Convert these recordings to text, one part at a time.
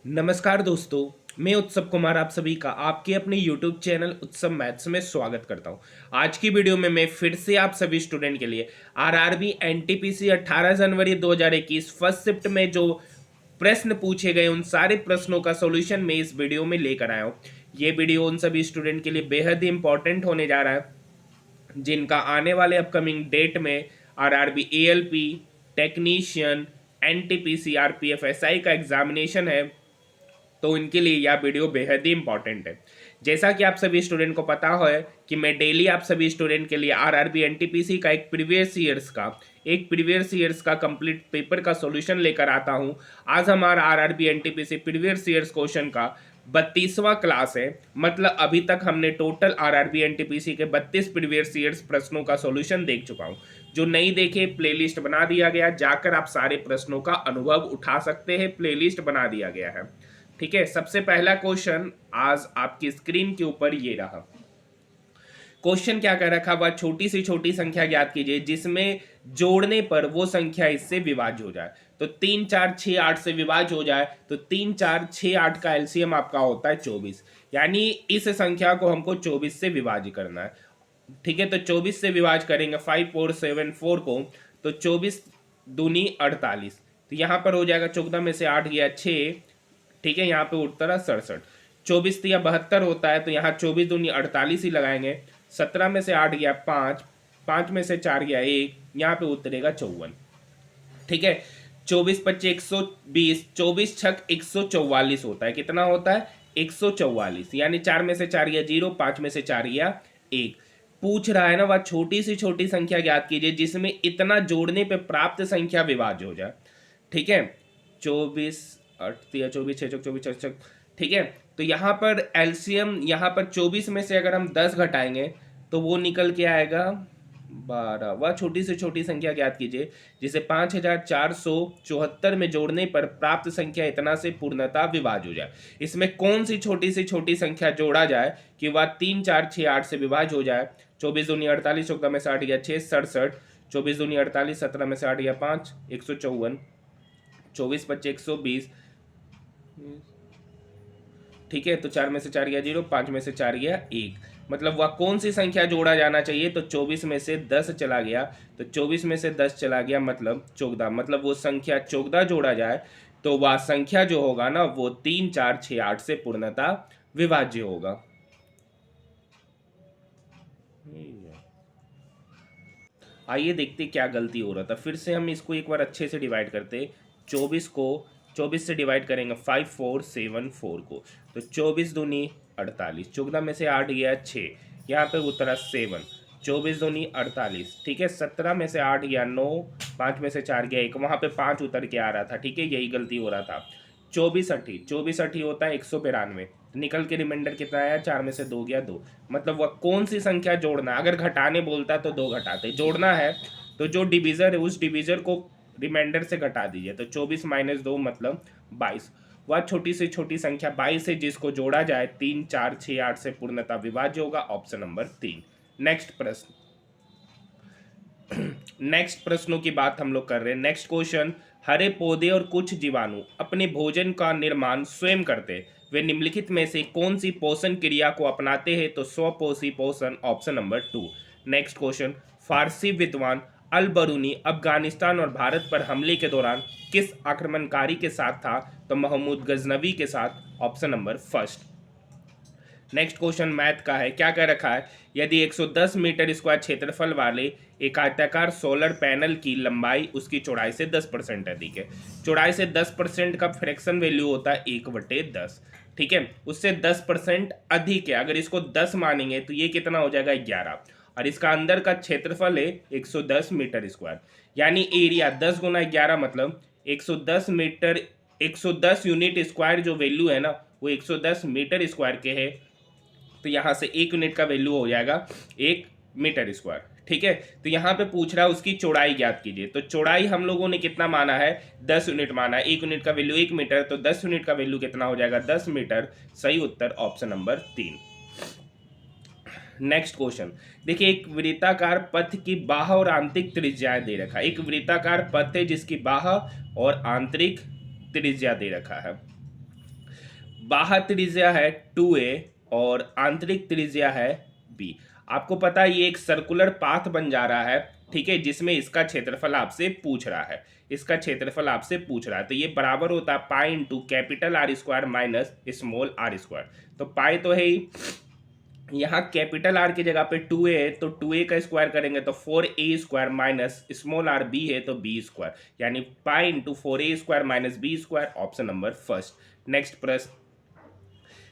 नमस्कार दोस्तों। मैं उत्सव कुमार आप सभी का आपके अपने YouTube चैनल उत्सव मैथ्स में स्वागत करता हूं। आज की वीडियो में मैं फिर से आप सभी स्टूडेंट के लिए आरआरबी एनटीपीसी 18 जनवरी 2021 फर्स्ट शिफ्ट में जो प्रश्न पूछे गए उन सारे प्रश्नों का सॉल्यूशन मैं इस वीडियो में लेकर आया हूं। ये वीडियो उन सभी स्टूडेंट के लिए बेहद ही इंपॉर्टेंट होने जा रहा है जिनका आने वाले अपकमिंग डेट में RRB ALP, technician, NTPC, RPF SI का एग्जामिनेशन है। तो इनके लिए यह वीडियो बेहद ही इंपॉर्टेंट है। जैसा कि आप सभी स्टूडेंट को पता है कि मैं डेली आप सभी स्टूडेंट के लिए आरआरबी एनटीपीसी का एक प्रीवियस ईयर्स का कंप्लीट पेपर का सॉल्यूशन लेकर आता हूं। आज हमारा RRB NTPC previous years question का 32वां क्लास है। मतलब अभी तक हमने टोटल आरआरबी एनटीपीसी के 32 प्रीवियस ईयर्स प्रश्नों का सॉल्यूशन देख चुका हूं। जो नहीं देखे प्लेलिस्ट बना दिया गया, जाकर आप सारे प्रश्नों का अनुभव उठा सकते हैं। प्लेलिस्ट बना दिया गया है। ठीक है, सबसे पहला क्वेश्चन आज आपकी स्क्रीन के ऊपर ये रहा। क्वेश्चन क्या कह रखा हुआ, छोटी से छोटी संख्या ज्ञात कीजिए जिसमें जोड़ने पर वो संख्या इससे विभाज्य हो जाए। तो 3 4 6 8 से विभाज्य हो जाए तो 3 4 6 8 का एलसीएम आपका होता है 24। यानी इस संख्या को हमको 24 से विभाज्य करना है। ठीक है, तो 24 से विभाज्य करेंगे 5 4 7 4 को, तो 24 दूनी 48। तो यहाँ पर हो जाएगा 14 में से 8 गया 6। ठीक है, यहाँ पे उत्तर 67। 24 या 72 होता है, तो यहाँ 24 दूनी 48 ही लगाएंगे। 17 में से 8 गया 5, 5 में से 4 गया 1, यहाँ पे उतरेगा 54। ठीक है, 24 25 120, 24 छक 144 होता है। कितना होता है? 144। यानी 4 में से 4 गया 0, 5 में से 4 गया 1। पूछ रहा है ना, वह छोटी सी छोटी संख्या ज्ञात कीजिए जिसमें इतना जोड़ने पे प्राप्त संख्या विभाज्य हो जाए। ठीक है, 24 8 या 24 6 24 6। ठीक है, तो यहाँ पर एलसीएम, यहाँ पर 24 में से अगर हम 10 घटाएंगे तो वो निकल के आएगा 12। वह छोटी से छोटी संख्या ज्ञात कीजिए जिसे 5474 में जोड़ने पर प्राप्त संख्या इतना से पूर्णतः विभाज्य हो जाए। इसमें कौन सी छोटी से छोटी संख्या जोड़ा जाए कि वह 3 4 6 8 से विभाज्य हो जाए। 24 दूनी 48, 14 में से 8 गया 6 67, 24 दूनी 48, 17 में से 8 गया 5 154, 24 25 120। ठीक है, तो 4 में से 4 गया 0, 5 में से 4 गया 1। मतलब वह कौन सी संख्या जोड़ा जाना चाहिए, तो 24 में से 10 चला गया, तो 24 में से 10 चला गया मतलब 14। मतलब वो संख्या 14 जोड़ा जाए तो वह संख्या जो होगा ना वो 3 4 6 8 से पूर्णतः विभाज्य होगा। आइए देखते क्या गलती हो रहा था। फिर से हम इसको एक बार अच्छे से डिवाइड करते। 24 को 24 से डिवाइड करेंगे 5 4 7 4 को, तो 24 दूनी 48, 14 में से 8 गया 6, यहाँ पे उतरा 7, 24 दूनी 48। ठीक है, 17 में से 8 गया 9, 5 में से 4 गया 1, वहाँ पे 5 उतर के आ रहा था। ठीक है, यही गलती हो रहा था। 24 80 होता है 192, निकल के रिमाइंडर कितना आया, 4 में से 2 गया 2। मतलब वह कौन सी संख्या जोड़ना, अगर घटाने बोलता तो 2 घटाते, जोड़ना है तो जो डिविजर है उस डिविजर को रिमाइंडर से घटा दीजिए। तो 24 - 2 मतलब 22। वह छोटी से छोटी संख्या 22 है जिसको जोड़ा जाए 3 4 6 8 से पूर्णतः विभाज्य होगा। Option number 3। नेक्स्ट प्रश्न। नेक्स्ट प्रश्नों की बात हम लोग कर रहे हैं। नेक्स्ट क्वेश्चन, हरे पौधे और कुछ जीवाणु अपने भोजन का निर्माण स्वयं करते हैं। वे निम्नलिखित में से कौन सी पोषण क्रिया को अपनाते हैं, तो स्वपोषी पोषण। Option number 2। नेक्स्ट क्वेश्चन, फारसी विद्वान अल बरूनी अफगानिस्तान और भारत पर हमले के दौरान किस आक्रमणकारी के साथ था, तो महमूद गजनवी के साथ। Option number first. Next question math का है। क्या कह रखा है, यदि 110 मीटर स्क्वायर क्षेत्रफल वाले एक आयताकार सोलर पैनल की लंबाई उसकी चौड़ाई से 10% अधिक है। चौड़ाई से 10% का फ्रैक्शन वैल्यू होता है 1/10। ठीक है, उससे 10% अधिक है। अगर इसको 10 मानेंगे तो ये कितना हो जाएगा 11, और इसका अंदर का क्षेत्रफल है 110 मीटर स्क्वायर। यानी एरिया 10 गुना 11 मतलब 110 मीटर, 110 यूनिट स्क्वायर जो वैल्यू है ना वो 110 मीटर स्क्वायर के है। तो यहाँ से 1 यूनिट का वैल्यू हो जाएगा 1 मीटर स्क्वायर। ठीक है, तो यहाँ पे पूछ रहा है उसकी चौड़ाई ज्ञात कीजिए। तो चौड़ाई हम लोगों ने कितना माना है, 10 यूनिट माना है। 1 यूनिट का वैल्यू 1 मीटर, तो 10 यूनिट का वैल्यू कितना हो जाएगा 10 मीटर। सही उत्तर ऑप्शन नंबर 3। नेक्स्ट क्वेश्चन देखिए, एक वृत्ताकार पथ की बाह्य और आंतरिक त्रिज्याएं दे रखा है। एक वृत्ताकार पथ है जिसकी बाह्य और आंतरिक त्रिज्या दे रखा है। बाह्य त्रिज्या है 2a और आंतरिक त्रिज्या है b। आपको पता है ये एक सर्कुलर पाथ बन जा रहा है, ठीक है, जिसमें इसका क्षेत्रफल आपसे पूछ रहा है, इसका क्षेत्रफल आपसे पूछ रहा है। तो ये बराबर होता है pi into capital R square minus small R square. तो पाई तो है ही, यहाँ कैपिटल आर की जगह पे 2a है तो 2a का स्क्वायर करेंगे तो 4a square minus small R b है तो b स्क्वायर, यानी pi into 4a square minus b square, option number first. Next प्रश्न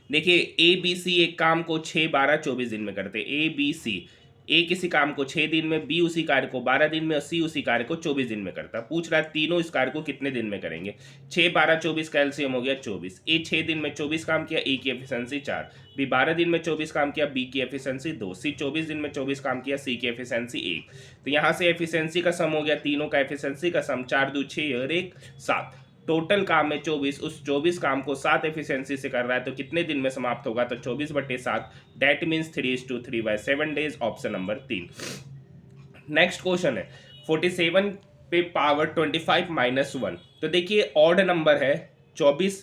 देखिए, ए बी सी एक काम को 6, 12, 24 दिन में करते हैं। ए बी सी, ए किसी काम को 6 दिन में, बी उसी कार्य को 12 दिन में और सी उसी कार्य को 24 दिन में करता है। पूछ रहा है तीनों इस कार्य को कितने दिन में करेंगे। 6, 12, 24 का एलसीएम हो गया 24। ए 6 दिन में 24 काम किया, ए की एफिशिएंसी 4। बी 12 दिन में 24 काम किया, बी की एफिशिएंसी 2। सी 24 दिन में 24 काम किया, सी की एफिशिएंसी 1। तो यहाँ से एफिशिएंसी का सम हो गया, तीनों का एफिशिएंसी का सम 4 2 6 और 1 7। टोटल काम है 24, उस 24 काम को 7 एफिशिएंसी से कर रहा है तो कितने दिन में समाप्त होगा, तो 24/7, that means 3:3/7 days, option number 3। Next question है 47 पे पावर 25 माइनस 1। तो देखिए ऑड नंबर है 24,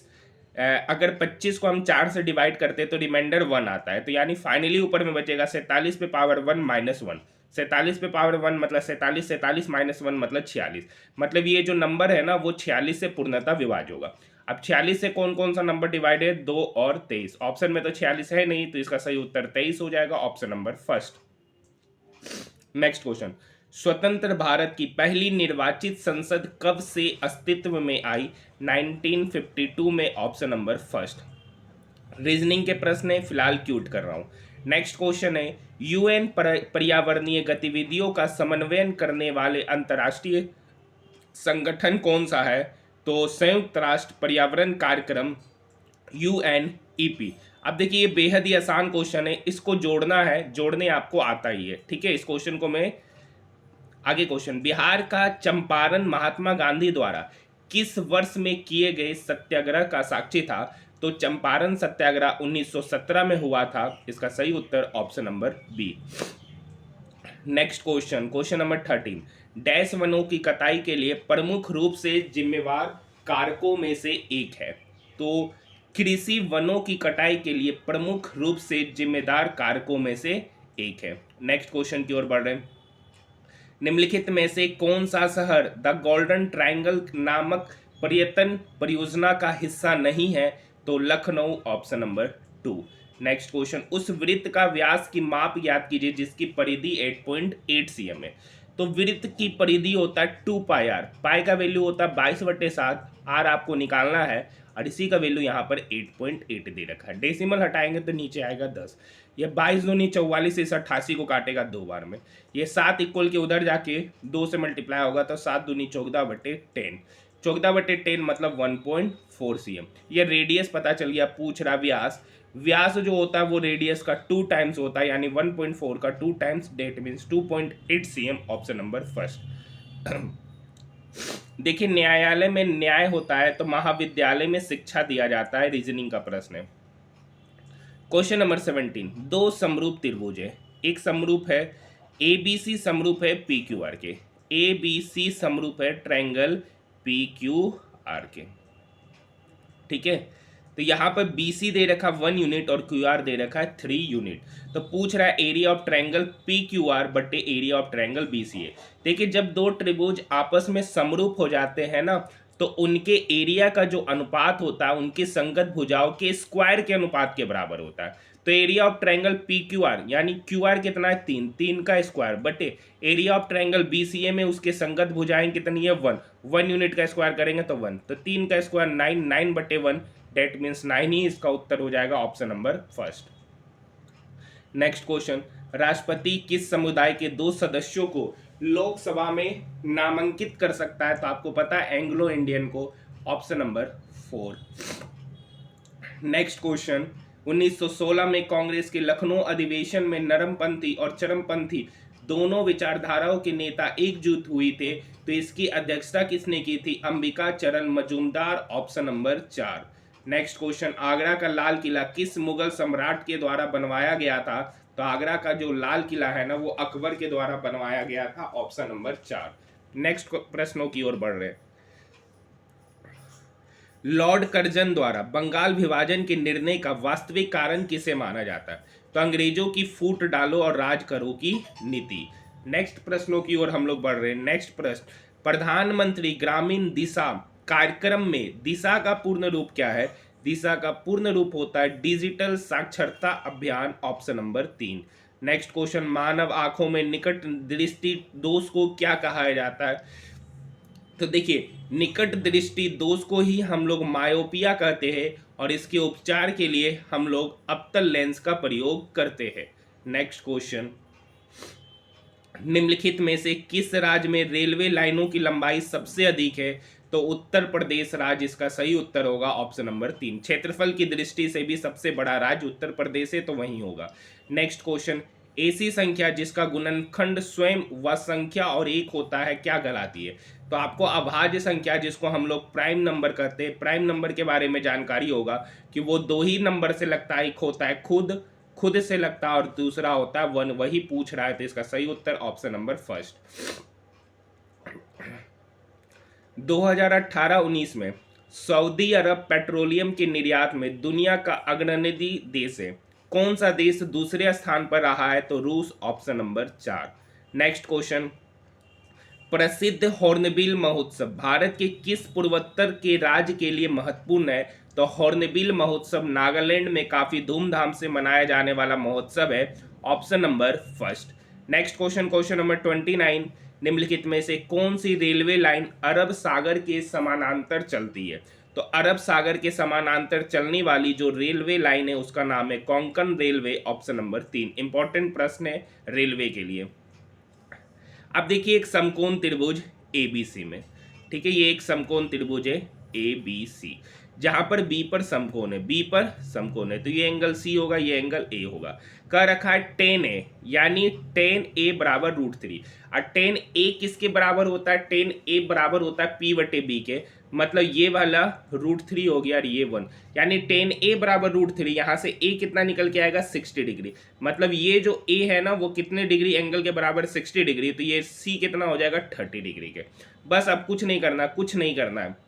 अगर 25 को हम 4 से डिवाइड करते हैं तो रिमाइंडर 1 आता है, तो यानी फाइनली ऊपर में बचेगा 47 पे पावर 1 माइनस 1। 47 पे पावर 1 मतलब 47, 47 माइनस 1 मतलब 46। मतलब ये जो नंबर है ना वो 46 से पूर्णतः विभाज्य होगा। अब 46 से कौन कौन सा नंबर डिवाइड है, 2 और 23। ऑप्शन में तो 46 है नहीं तो इसका सही उत्तर 23 हो जाएगा, option number first. Next question, स्वतंत्र भारत की पहली निर्वाचित संसद कब से अस्तित्व में आई, 1952 में, ऑप्शन नंबर फर्स्ट। रीजनिंग के प्रश्न है, फिलहाल क्यूट कर रहा हूं। नेक्स्ट क्वेश्चन है, यूएन पर्यावरणीय गतिविधियों का समन्वयन करने वाले अंतर्राष्ट्रीय संगठन कौन सा है, तो संयुक्त राष्ट्र पर्यावरण कार्यक्रम, UNEP। अब देखिए ये बेहद ही आसान क्वेश्चन है, इसको जोड़ना है, जोड़ने आपको आता ही है, ठीक है। इस क्वेश्चन को मैं आगे क्वेश्चन, बिहार का चंपारण महात्मा गांधी द्वारा किस वर्ष में किए गए सत्याग्रह का साक्षी था, तो चंपारण सत्याग्रह 1917 में हुआ था, इसका सही उत्तर option number B. Next question, question number 13, dash वनों की कटाई के लिए प्रमुख रूप से जिम्मेवार कारकों में से एक है, तो कृषि वनों की कटाई के लिए प्रमुख रूप से जिम्मेदार कारकों में से एक है। नेक्स्ट क्वेश्चन की ओर बढ़ रहे हैं, निम्नलिखित में से कौन सा शहर द गोल्डन ट्रायंगल नामक पर्यटन परियोजना का हिस्सा नहीं है, तो Lucknow, option number 2। Next question, उस वृत्त का व्यास की माप याद कीजिए जिसकी परिधि 8.8 cm है। तो वृत्त की परिधि होता है 2 पाई आर, पाई का वैल्यू होता है 22/7, आर आपको निकालना है और इसी का वैल्यू यहाँ पर 8.8 दे रखा है। डेसिमल हटाएंगे तो नीचे आएगा 10। ये 22 दूनी 44, इस 88 को काटेगा 2 बार में। ये 7 इक्वल के उधर जाके 2 से मल्टीप्लाई होगा तो 7 दूनी 14/10, 14/10 मतलब 1.4 cm। ये रेडियस पता चल गया, पूछ रहा व्यास, व्यास जो होता है वो रेडियस का 2 टाइम्स होता है, यानी 1.4 का 2 times, that means 2.8 cm, option number first. देखिए न्यायालय में न्याय होता है तो महाविद्यालय में शिक्षा दिया जाता है, रीजनिंग का प्रश्न है। क्वेश्चन नंबर 17, दो समरूप त्रिभुज है, एक समरूप है ABC समरूप है PQR के, ABC समरूप है ट्रायंगल PQR के, ठीक है। तो यहाँ पर BC दे रखा 1 यूनिट और QR दे रखा है 3 यूनिट। तो पूछ रहा है एरिया ऑफ ट्रायंगल PQR बटे एरिया ऑफ ट्रायंगल BCA। देखिए जब दो त्रिभुज आपस में समरूप हो जाते हैं ना तो उनके एरिया का जो अनुपात होता है उनकी संगत भुजाओं के स्क्वायर के अनुपात के बराबर होता है। तो एरिया ऑफ ट्रायंगल PQR यानी QR कितना है 3, 3 का स्क्वायर बटे एरिया ऑफ ट्रायंगल BCA में उसके संगत भुजाएं कितनी है 1, 1 यूनिट का स्क्वायर करेंगे तो 1, तो 3 का स्क्वायर 9, 9/1, डेट मीन्स 9 ही इसका उत्तर हो जाएगा, option number first. Next question, राष्ट्रपति किस समुदाय के 2 सदस्यों को लोकसभा में नामांकित कर सकता है, तो आपको पता है एंग्लो इंडियन को, ऑप्शन नंबर 4। नेक्स्ट क्वेश्चन, 1916 में कांग्रेस के लखनऊ अधिवेशन में नरमपंथी और चरमपंथी दोनों विचारधाराओं के नेता एकजुट हुए थे, तो इसकी अध्यक्षता किसने की थी, अंबिका चरण Majumdar, option number 4। Next question, Agra का लाल किला किस मुगल सम्राट के द्वारा बनवाया गया था, तो आगरा का जो लाल किला है ना वो अकबर के द्वारा बनवाया गया था, ऑप्शन नंबर 4। नेक्स्ट प्रश्नों की ओर बढ़ रहे हैं, लॉर्ड कर्जन द्वारा बंगाल विभाजन के निर्णय का वास्तविक कारण किसे माना जाता है? तो अंग्रेजों की फूट डालो और राज करो की नीति। नेक्स्ट प्रश्नों की ओर हम लोग बढ़ रहे हैं। नेक्स्ट प्रश्न, प्रधानमंत्री ग्रामीण दिशा कार्यक्रम में दिशा का पूर्ण रूप क्या है? दिशा का पूर्ण रूप होता है डिजिटल साक्षरता अभियान, ऑप्शन नंबर 3। नेक्स्ट क्वेश्चन, मानव आंखों में निकट दृष्टि दोष को क्या कहा जाता है? तो देखिए, निकट दृष्टि दोष को ही हम लोग मायोपिया कहते हैं और इसके उपचार के लिए हम लोग अवतल लेंस का प्रयोग करते हैं। नेक्स्ट क्वेश्चन, निम्नलिखित में से किस राज्य में रेलवे लाइनों की लंबाई सबसे अधिक है? तो उत्तर प्रदेश राज्य इसका सही उत्तर होगा, ऑप्शन नंबर 3। क्षेत्रफल की दृष्टि से भी सबसे बड़ा राज्य उत्तर प्रदेश है, तो वही होगा। नेक्स्ट क्वेश्चन, ऐसी संख्या जिसका गुणनखंड स्वयं व संख्या और एक होता है क्या कहलाती है? तो आपको अभाज्य संख्या जिसको हम लोग प्राइम नंबर कहते हैं, प्राइम नंबर के बारे में जानकारी होगा कि वो दो ही नंबर से लगता है। एक होता है खुद से लगता है और दूसरा होता है वन, वही पूछ रहा है, तो इसका सही उत्तर ऑप्शन नंबर फर्स्ट। 2018-19 में सऊदी अरब पेट्रोलियम के निर्यात में दुनिया का अग्रणी देश है। कौन सा देश दूसरे स्थान पर रहा है? तो रूस, ऑप्शन नंबर 4। नेक्स्ट क्वेश्चन, प्रसिद्ध हॉर्नबिल महोत्सव भारत के किस पूर्वोत्तर के राज्य के लिए महत्वपूर्ण है? तो हॉर्नबिल महोत्सव नागालैंड में काफी धूमधाम से मनाया जाने वाला महोत्सव है, option number first. Next question, question number 29, निम्नलिखित में से कौन सी रेलवे लाइन अरब सागर के समानांतर चलती है? तो अरब सागर के समानांतर चलने वाली जो रेलवे लाइन है उसका नाम है Konkan railway, option number 3। Important प्रश्न है रेलवे के लिए। अब देखिए, एक समकोण त्रिभुज एबीसी में, ठीक है, ये एक समकोण त्रिभुज है एबीसी, जहां पर बी पर समकोण है, बी पर समकोण है, तो ये एंगल सी होगा, ये एंगल ए होगा। कह रखा है टेन ए, यानी टेन ए बराबर √3। और टेन ए किसके बराबर होता है? टेन ए बराबर होता है पी बटे बी के, मतलब ये वाला √3 हो गया और ये 1, यानी टेन ए बराबर √3। यहाँ से ए कितना निकल के आएगा? 60 डिग्री। मतलब ये जो ए है ना वो कितने डिग्री एंगल के बराबर? 60 डिग्री। तो ये सी कितना हो जाएगा? 30 डिग्री के। बस अब कुछ नहीं करना, कुछ नहीं करना है।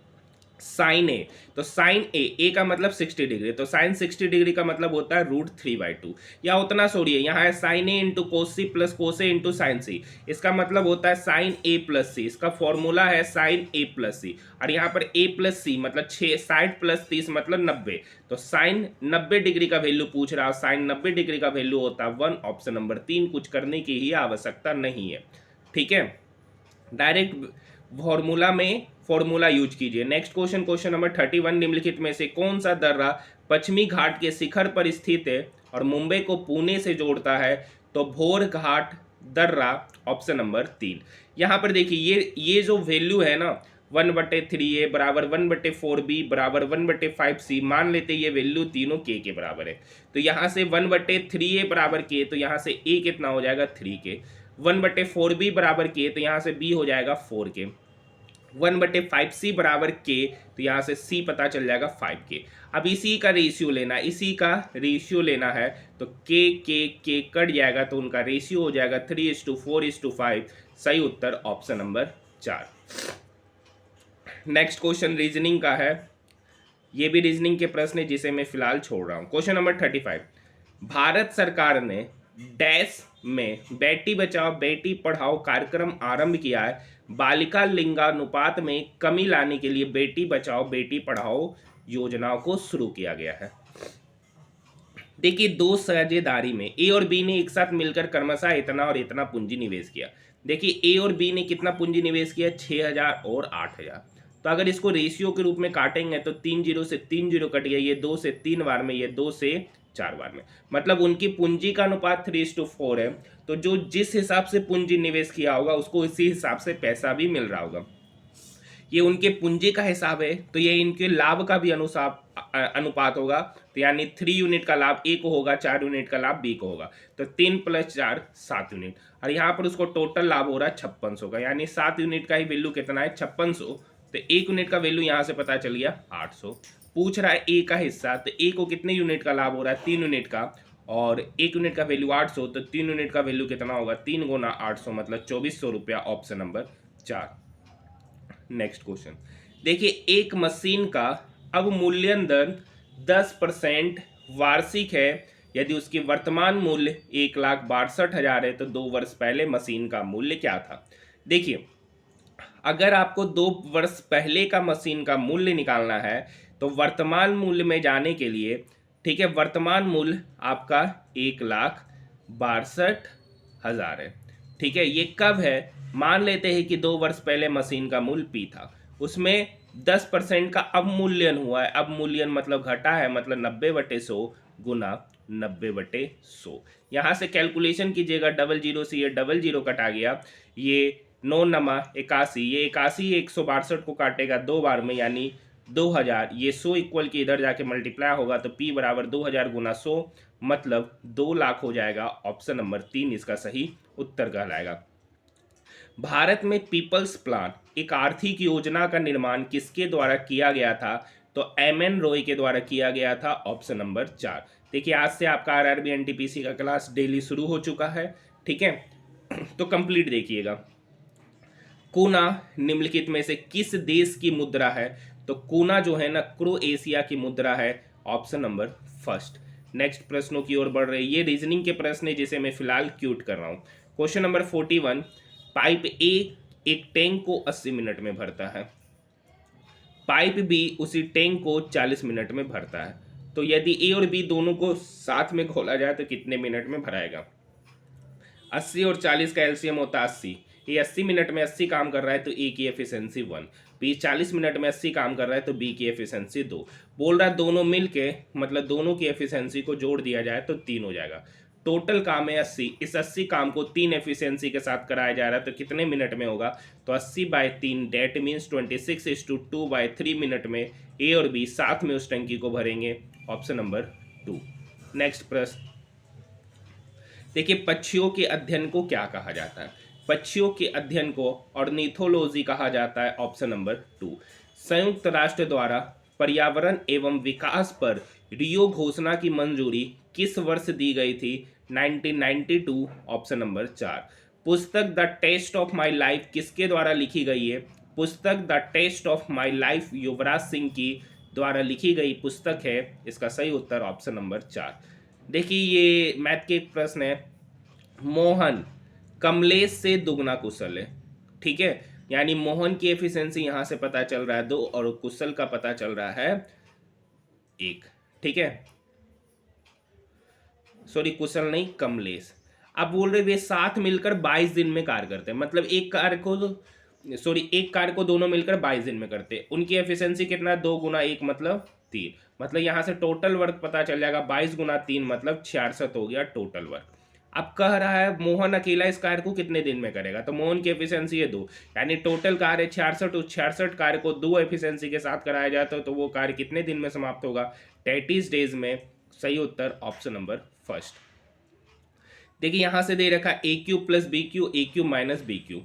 साइन ए, तो साइन ए का मतलब 60 डिग्री, तो साइन 60 डिग्री का मतलब होता है √3/2, या उतना सॉरी है, यहाँ है sine A into cos C plus cos A into sine C, इसका मतलब होता है साइन ए प्लस सी, इसका फॉर्मूला है साइन ए प्लस सी, और यहाँ पर ए प्लस सी मतलब 60 प्लस 30 मतलब 90, तो साइन 90 डिग्री का वैल्यू पूछ रहा है, साइन 90 डिग्री का वैल्यू होता है 1, ऑप्शन नंबर 3। कुछ करने की ही आवश्यकता नहीं है, ठीक है, डायरेक्ट फॉर्मूला यूज कीजिए। नेक्स्ट क्वेश्चन, क्वेश्चन नंबर 31, निम्नलिखित में से कौन सा दर्रा पश्चिमी घाट के शिखर पर स्थित है और मुंबई को पुणे से जोड़ता है? तो भोर घाट दर्रा, ऑप्शन नंबर 3। यहाँ पर देखिए ये जो वैल्यू है ना 1/3a बराबर 1/4b बराबर 1/5c, मान लेते ये वैल्यू तीनों k के बराबर है, तो यहाँ से 1/3a बराबर k, तो यहाँ से a कितना हो जाएगा? 3k। 1/4b बराबर k, तो यहाँ से b हो जाएगा 4k। 1/5c बराबर k, तो यहाँ से c पता चल जाएगा 5k। अब इसी का रेशियो लेना है, तो k कट जाएगा, तो उनका रेशियो हो जाएगा 3:4:5। सही उत्तर option number 4। Next question reasoning का है, ये भी रीजनिंग के प्रश्न है जिसे मैं फिलहाल छोड़ रहा हूँ। क्वेश्चन नंबर 35, भारत सरकार ने डैश में बेटी बचाओ बेटी पढ़ाओ कार्यक्रम आरंभ किया है। बालिका लिंगानुपात में कमी लाने के लिए बेटी बचाओ बेटी पढ़ाओ योजनाओं को शुरू किया गया है। देखिए, दो साझेदारी में ए और बी ने एक साथ मिलकर क्रमशः इतना और इतना पूंजी निवेश किया। देखिए, ए और बी ने कितना पूंजी निवेश किया? 6000 और 8000। तो अगर इसको रेशियो के रूप में काटेंगे तो 3 0 से 3 0 कट गया, ये 2 से 3 बार में, ये 2 से 4 बार में, मतलब उनकी पूंजी का अनुपात 3:4 है। तो जो जिस हिसाब से पूंजी निवेश किया होगा उसको इसी हिसाब से पैसा भी मिल रहा होगा। ये उनके पूंजी का हिसाब है, तो ये इनके लाभ का भी अनुपात होगा, तो यानी 3 यूनिट का लाभ ए को होगा, 4 यूनिट का लाभ बी को होगा, तो 3 + 4 7 यूनिट, और यहाँ पर उसको टोटल लाभ हो रहा है 5600 का, यानी 7 यूनिट का ही वैल्यू कितना है? 5600। तो 1 यूनिट का वैल्यू यहाँ से पता चल गया 800। पूछ रहा है ए का हिस्सा, तो ए को कितने यूनिट का लाभ हो रहा है? 3 यूनिट का, और 1 यूनिट का वैल्यू 800, तो 3 यूनिट का वैल्यू कितना होगा? 3 × 800 मतलब 2400 रुपया, ऑप्शन नंबर 4। नेक्स्ट क्वेश्चन देखिए, एक मशीन का अवमूल्यन दर 10% वार्षिक है यदि उसकी वर्तमान मूल्य 1,62,000 है तो 2 वर्ष पहले मशीन का मूल्य क्या था। देखिए, अगर आपको 2 वर्ष पहले का मशीन का मूल्य निकालना है तो वर्तमान मूल्य में जाने के लिए, ठीक है, वर्तमान मूल्य आपका 1,62,000 है। ठीक है, ये कब है, मान लेते हैं कि 2 वर्ष पहले मशीन का मूल्य पी था, उसमें 10% का अवमूल्यन हुआ है। अवमूल्यन मतलब घटा है, मतलब 90/100 गुना 90/100। यहाँ से कैलकुलेशन कीजिएगा, 00 से ये 00 कटा गया, ये 9×81, ये 81 162 को काटेगा 2 बार में, यानी 2000, ये 100 इक्वल के इधर जाके मल्टीप्लाई होगा तो P बराबर 2000 गुना 100 मतलब 2 लाख हो जाएगा। ऑप्शन नंबर 3 इसका सही उत्तर कहलाएगा। भारत में पीपल्स प्लान एक आर्थिक योजना का निर्माण किसके द्वारा किया गया था, तो एम.एन. रॉय के द्वारा किया गया था। Option number 4। देखिए, आज से आपका आरआरबी एनटीपीसी का क्लास डेली शुरू हो चुका है, ठीक है, तो कंप्लीट देखिएगा। कूना निम्नलिखित में से किस देश की मुद्रा है, तो कूना जो है ना क्रोएशिया की मुद्रा है। Option number first. नेक्स्ट प्रश्नों की ओर बढ़ रहे, ये रीजनिंग के प्रश्न है जिसे मैं फिलहाल क्यूट कर रहा हूँ। क्वेश्चन नंबर 41, पाइप ए एक टैंक को 80 मिनट में भरता है, पाइप बी उसी टैंक को 40 मिनट में भरता है, तो यदि ए और बी दोनों को साथ में खोला जाए तो कितने मिनट में भराएगा। 80 और 40 का एलसीएम होता है 80। ये 80 मिनट में 80 काम कर रहा है तो ए की एफिशिएंसी 1, बी 40 मिनट में 80 काम कर रहा है तो बी की एफिशिएंसी 2। बोल रहा है दोनों मिलके, मतलब दोनों की एफिशिएंसी को जोड़ दिया जाए तो 3 हो जाएगा। टोटल काम है 80, इस 80 काम को 3 एफिशिएंसी के साथ कराया जा रहा है तो कितने मिनट में होगा, तो 80/3 डेट मीन्स 26:2/3 मिनट में ए और बी साथ में उस टंकी को भरेंगे। Option number 2। नेक्स्ट प्रश्न देखिए, पक्षियों के अध्ययन को क्या कहा जाता है, पक्षियों के अध्ययन को ऑर्निथोलॉजी कहा जाता है। Option number 2। संयुक्त राष्ट्र द्वारा पर्यावरण एवं विकास पर रियो घोषणा की मंजूरी किस वर्ष दी गई थी, 1992। Option number 4। पुस्तक the test of my life किसके द्वारा लिखी गई है, पुस्तक the test of my life Yuvraj Singh की द्वारा लिखी गई पुस्तक है। इसका सही उत्तर ऑप्शन नंबर 4। देखिए, ये मैथ के एक प्रश्न है, मोहन कमलेश से दुगना कुशल है, ठीक है, यानी मोहन की एफिशिएंसी यहां से पता चल रहा है 2 और कुशल का पता चल रहा है 1, ठीक है, सॉरी कुशल नहीं कमलेश। अब बोल रहे वे साथ मिलकर 22 दिन में कार्य करते हैं, मतलब एक कार्य को दोनों मिलकर 22 दिन में करते हैं। उनकी एफिशिएंसी कितना है, 2 गुना 1 मतलब 3, मतलब यहां से टोटल वर्क पता चल जाएगा, 22 गुना 3 मतलब 66 हो गया टोटल वर्क। अब कह रहा है मोहन अकेला इस कार्य को कितने दिन में करेगा, तो मोहन की एफिशिएंसी है 2, यानी टोटल कार्य 66, उस 66 कार्य को 2 एफिशिएंसी के साथ कराया जाता है तो वो कार्य कितने दिन में समाप्त होगा, 33 डेज में। सही उत्तर ऑप्शन नंबर फर्स्ट। देखिए, यहां से दे रखा ए क्यू प्लस बी क्यू, ए क्यू माइनस बी क्यू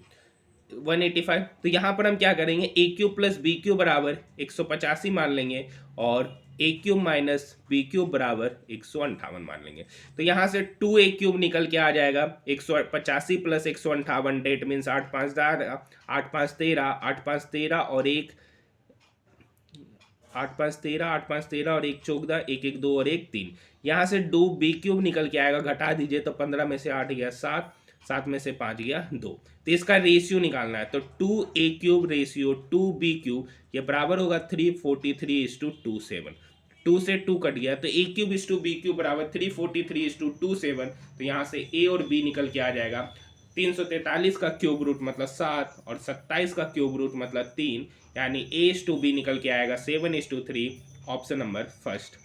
185, तो यहाँ पर हम क्या करेंगे, ए क्यू प्लस बी क्यू बराबर 185 मान लेंगे और ए क्यूब माइनस बी क्यूब बराबर 158 मान लेंगे। तो यहाँ से 2a क्यूब निकल के आ जाएगा, 185 प्लस 158 डेट मीन्स 8 5 13, 8 5 13, 8 5 13 और 1 8 5 13, 8 5 13 और 1 14, 1 1 2 और 1 3। यहाँ से 2b क्यूब निकल के आएगा, घटा दीजिए तो 15 में से 8 गया 7, 7 में से 5 गया 2, तो इसका रेशियो निकालना है। तो 2a cube ratio 2b cube ये बराबर होगा 343:27, 2 से 2 कट गया तो a क्यूब इस टू बी क्यूब बराबर 343:27, तो यहाँ से a और b निकल के आ जाएगा। 343 का क्यूब रूट मतलब 7 और 27 का क्यूब रूट मतलब 3, यानी a/b निकल के आएगा 7:3। Option number first.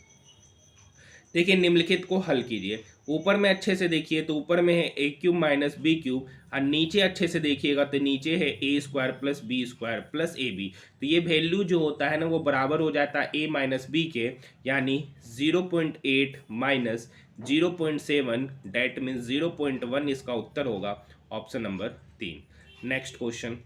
देखिए, निम्नलिखित को हल कीजिए। ऊपर में अच्छे से देखिए तो ऊपर में है A cube minus B cube और नीचे अच्छे से देखिएगा तो नीचे है A square plus B square plus A B. तो ये वैल्यू जो होता है ना वो बराबर हो जाता है ए माइनस बी के, यानी 0.8 माइनस 0.7 डेट मीन्स 0.1 इसका उत्तर होगा। Option number 3। नेक्स्ट क्वेश्चन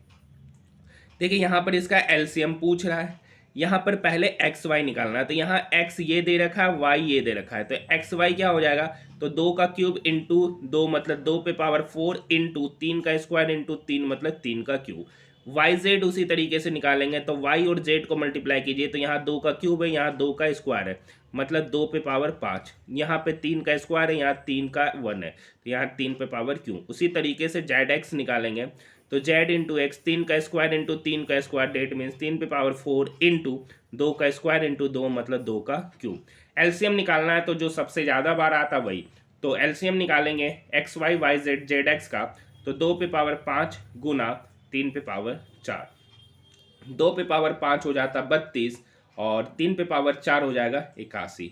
देखिए, यहाँ पर इसका एलसीएम पूछ रहा है। यहाँ पर पहले एक्स वाई निकालना है, तो यहाँ एक्स ये दे रखा है, वाई ये दे रखा है, तो एक्स वाई क्या हो जाएगा, तो 2 का क्यूब इंटू 2 मतलब 2 पे पावर 4 इंटू 3 का स्क्वायर इंटू 3 मतलब 3 का क्यूब। वाई जेड उसी तरीके से निकालेंगे, तो वाई और जेड को मल्टीप्लाई कीजिए, तो यहाँ 2 का क्यूब है, यहाँ 2 का स्क्वायर है, मतलब 2 पे पावर 5, यहाँ पे 3 का स्क्वायर है, यहाँ 3 का 1 है, तो यहाँ 3 पे पावर क्यू। उसी तरीके से जेड एक्स निकालेंगे, तो जेड इंटू एक्स, 3 का स्क्वायर इंटू 3 का स्क्वायर, डेट मीन्स 3 पे पावर 4 इंटू 2 का स्क्वायर इंटू 2, मतलब 2 का क्यूब। एलसीएम निकालना है, तो जो सबसे ज़्यादा बार आता वही, तो एलसीएम निकालेंगे X Y Y Z Z X का, तो 2 पे पावर 5 गुना 3 पे पावर 4, 2 पे पावर 5 हो जाता 32 और 3 पे पावर 4 हो जाएगा 81।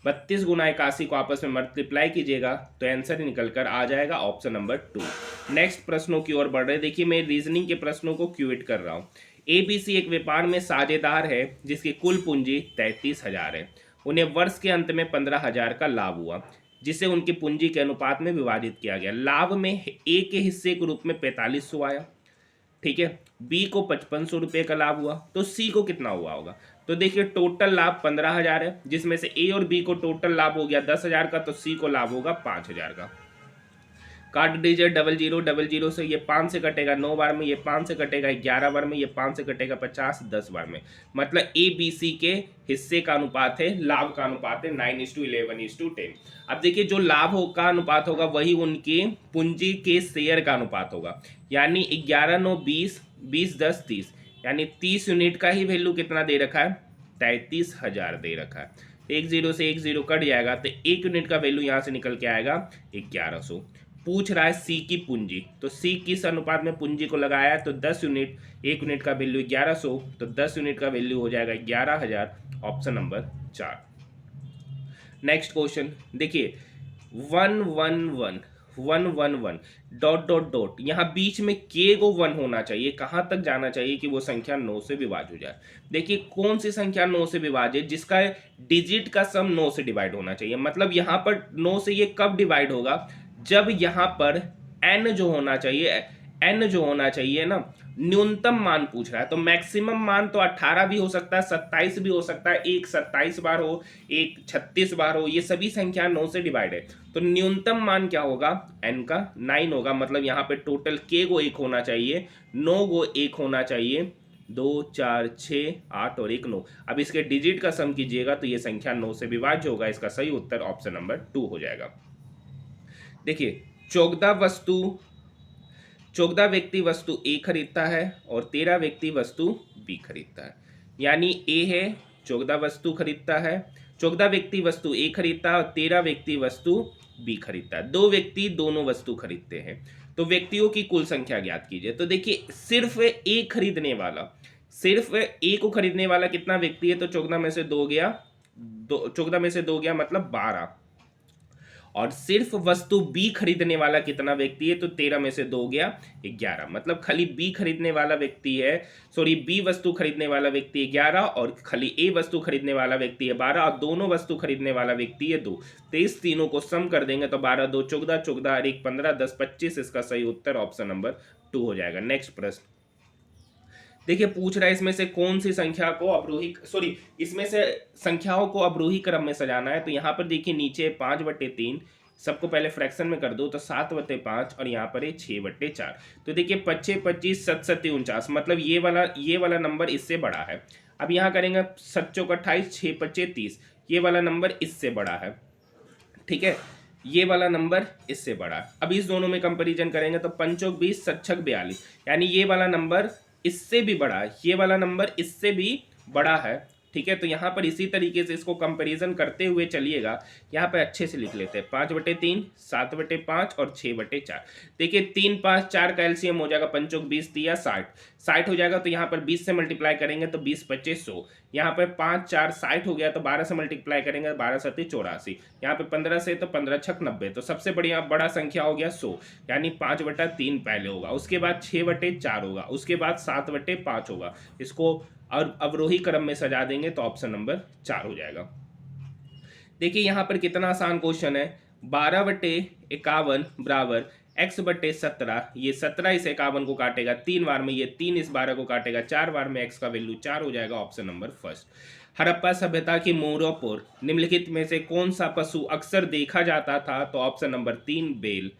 32 गुना 81 को आपस में मल्टीप्लाई कीजिएगा तो आंसर निकल कर आ जाएगा ऑप्शन नंबर 2। नेक्स्ट प्रश्नों की ओर बढ़ रहे, देखिए मैं रीजनिंग के प्रश्नों को क्यूइट कर रहा हूँ। एबीसी एक व्यापार में साझेदार है जिसकी कुल पूंजी 33,000 है। उन्हें वर्ष के अंत में 15,000 का लाभ हुआ, जिसे उनकी पूंजी के अनुपात में विभाजित किया गया। लाभ में ए के हिस्से के रूप में 4500 आया, ठीक है, बी को 5500 का लाभ हुआ, तो सी को कितना हुआ होगा। तो देखिए टोटल लाभ 15,000 है, जिसमें से ए और बी को टोटल लाभ हो गया 10,000 का, तो सी को लाभ होगा 5,000 का। काट दीजिए, 00 से ये 5 से कटेगा 9 बार में, ये 5 से कटेगा 11 बार में, ये 5 से कटेगा 50 10 बार में, मतलब ए बी सी के हिस्से का अनुपात है, लाभ का अनुपात है 9:11:10। अब देखिए जो लाभ का अनुपात होगा वही उनके पूंजी के शेयर का अनुपात होगा, यानी 11 9 20 20 10 30, यानी 30 यूनिट का ही वैल्यू कितना दे रखा है, 33,000 दे रखा है। एक जीरो से एक जीरो कट जाएगा, तो 1 यूनिट का वैल्यू यहाँ से निकल के आएगा 1100। पूछ रहा है सी की पूंजी, तो सी किस अनुपात में पूंजी को लगाया है, तो 10 यूनिट, 1 यूनिट का वैल्यू 1100, तो 10 यूनिट का वैल्यू हो जाएगा 11,000, ऑप्शन नंबर 4। नेक्स्ट क्वेश्चन देखिए, 111 डॉट डॉट डॉट, यहाँ बीच में के को 1 होना चाहिए, कहाँ तक जाना चाहिए कि वो संख्या 9 से विभाज्य हो जाए। देखिए कौन सी संख्या 9 से विभाज्य, जिसका डिजिट का सम 9 से डिवाइड होना चाहिए, मतलब यहाँ पर 9 से ये कब डिवाइड होगा, जब यहाँ पर n जो होना चाहिए, n जो होना चाहिए ना, न्यूनतम मान पूछ रहा है, तो मैक्सिमम मान तो 18 भी हो सकता है, 27 भी हो सकता है, एक 27 बार हो, एक 36 बार हो, ये सभी संख्या 9 से डिवाइड है, तो न्यूनतम मान क्या होगा, n का 9 होगा, मतलब यहाँ पे टोटल k को 1 होना चाहिए, 9 को 1 होना चाहिए, 2 4 6 8 और 1 9। अब इसके डिजिट का सम कीजिएगा तो ये संख्या 9 से विभाज्य होगा, इसका सही उत्तर ऑप्शन नंबर 2 हो जाएगा। देखिए 14 व्यक्ति वस्तु ए खरीदता है और 13 व्यक्ति वस्तु बी खरीदता है, यानी ए है 14 वस्तु खरीदता है, 14 व्यक्ति वस्तु ए खरीदता है और 13 व्यक्ति वस्तु बी खरीदता है। 2 व्यक्ति दोनों वस्तु खरीदते हैं, तो व्यक्तियों की कुल संख्या ज्ञात कीजिए। तो देखिए सिर्फ ए खरीदने वाला, सिर्फ ए को खरीदने वाला कितना व्यक्ति है, तो 14 में से 2 गया, 14 में से 2 गया मतलब 12, और सिर्फ वस्तु बी खरीदने वाला कितना व्यक्ति है, तो 13 में से 2 गया 11, मतलब खाली बी खरीदने वाला व्यक्ति है, सॉरी बी वस्तु खरीदने वाला व्यक्ति 11 और खाली ए वस्तु खरीदने वाला व्यक्ति है 12 और दोनों वस्तु खरीदने वाला व्यक्ति है 2। तो इस तीनों को सम कर देंगे तो 12 2 14, 14 और 1 15, 10 25, इसका सही उत्तर ऑप्शन नंबर 2 हो जाएगा। नेक्स्ट प्रश्न देखिए, पूछ रहा है इसमें से कौन सी संख्या को अवरोही, सॉरी इसमें से संख्याओं को अवरोही क्रम में सजाना है। तो यहाँ पर देखिए नीचे 5/3, सबको पहले फ्रैक्शन में कर दो तो 7/5 और यहाँ पर है 6/4। तो देखिए 25 25 7 7 49, मतलब ये वाला नंबर इससे बड़ा है। अब यहाँ करेंगे 7 चौक 28, 6 25 30, ये वाला नंबर इससे बड़ा है, ठीक है, ये वाला नंबर इससे बड़ा है। अब इस दोनों में कंपैरिजन करेंगे तो 5 चौक 20, 7 छक 42, यानी ये वाला नंबर इससे भी बड़ा है, ये वाला नंबर इससे भी बड़ा है, ठीक है। तो यहाँ पर इसी तरीके से इसको कंपैरिजन करते हुए चलिएगा, यहाँ पे अच्छे से लिख लेते हैं 5/3, 7/5 और 6/4। देखिए 3 5 4 का एलसीएम हो जाएगा, 5 चौक 20 दिया 60 हो जाएगा, तो यहाँ पर 20 से मल्टीप्लाई करेंगे तो 20 25 100, यहाँ पर 5 4 60 हो गया, तो 12 से मल्टीप्लाई करेंगे 12 7 84, यहाँ पे 15 से तो 15 छक 90, तो सबसे बड़ा संख्या हो गया 100, यानी 5/3 पहले होगा, उसके बाद 6/4 होगा, उसके बाद 7/5 होगा। इसको और अवरोही क्रम में सजा देंगे तो ऑप्शन नंबर 4 हो जाएगा। देखिए यहाँ पर कितना आसान क्वेश्चन है, 12/51 बराबर x/17, ये 17 इस 51 को काटेगा 3 बार में, ये 3 इस 12 को काटेगा 4 बार में, x का वैल्यू 4 हो जाएगा, ऑप्शन नंबर फर्स्ट। हड़प्पा सभ्यता की मोहरों पर निम्नलिखित में से कौन सा पशु अक्सर देखा जाता था, तो ऑप्शन नंबर 3 बेल।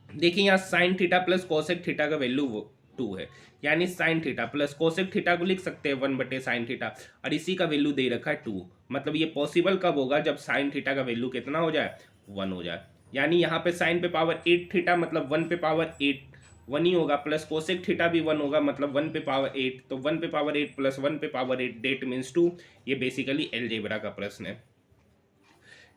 देखिए यहाँ sine theta plus cosec theta का वैल्यू 2 है, यानी sine theta plus cosec theta को लिख सकते हैं 1/sin थीटा, और इसी का वैल्यू दे रखा है 2। मतलब ये पॉसिबल कब होगा, जब साइन थीटा का वैल्यू कितना हो जाए, 1 हो जाए। यानी यहाँ पे साइन पे पावर 8 थीटा मतलब 1 पे पावर 8 1 ही होगा, प्लस कोसेक थीटा भी 1 होगा मतलब 1 पे पावर 8, तो 1 पे पावर 8 प्लस 1 पे पावर 8 डेट मीन्स 2। ये बेसिकली अलजेब्रा का प्रश्न है।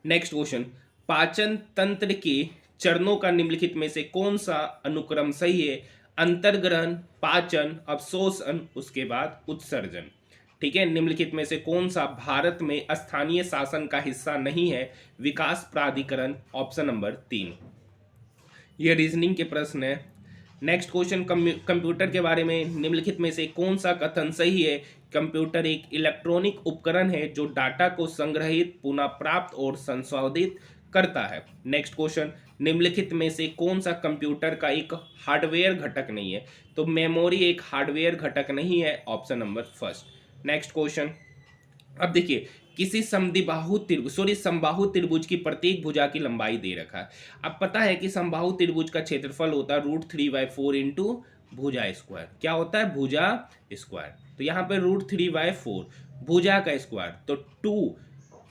नेक्स्ट क्वेश्चन, पाचन तंत्र के चरणों का निम्नलिखित में से कौन सा अनुक्रम सही है? अंतर्ग्रहण, पाचन, अवशोषण, उसके बाद उत्सर्जन। ठीक है, निम्नलिखित में से कौन सा भारत में स्थानीय शासन का हिस्सा नहीं है? विकास प्राधिकरण, ऑप्शन नंबर 3। ये रीजनिंग के प्रश्न है। नेक्स्ट क्वेश्चन, कंप्यूटर के बारे में निम्नलिखित में से कौन सा कथन सही है? कंप्यूटर एक इलेक्ट्रॉनिक उपकरण है जो डाटा को संग्रहित, पुनः प्राप्त और संशोधित करता है। नेक्स्ट क्वेश्चन, निम्नलिखित में से कौन सा कंप्यूटर का एक हार्डवेयर घटक नहीं है? तो मेमोरी एक हार्डवेयर घटक नहीं है, option number first. Next question, अब देखिए, किसी समबाहु त्रिभुज की प्रत्येक भुजा की लंबाई दे रखा है। अब पता है कि समबाहु त्रिभुज का क्षेत्रफल होता है √3/4 इंटू भुजा स्क्वायर। क्या होता है? भुजा स्क्वायर। तो यहाँ पे √3/4 भुजा का स्क्वायर, तो 2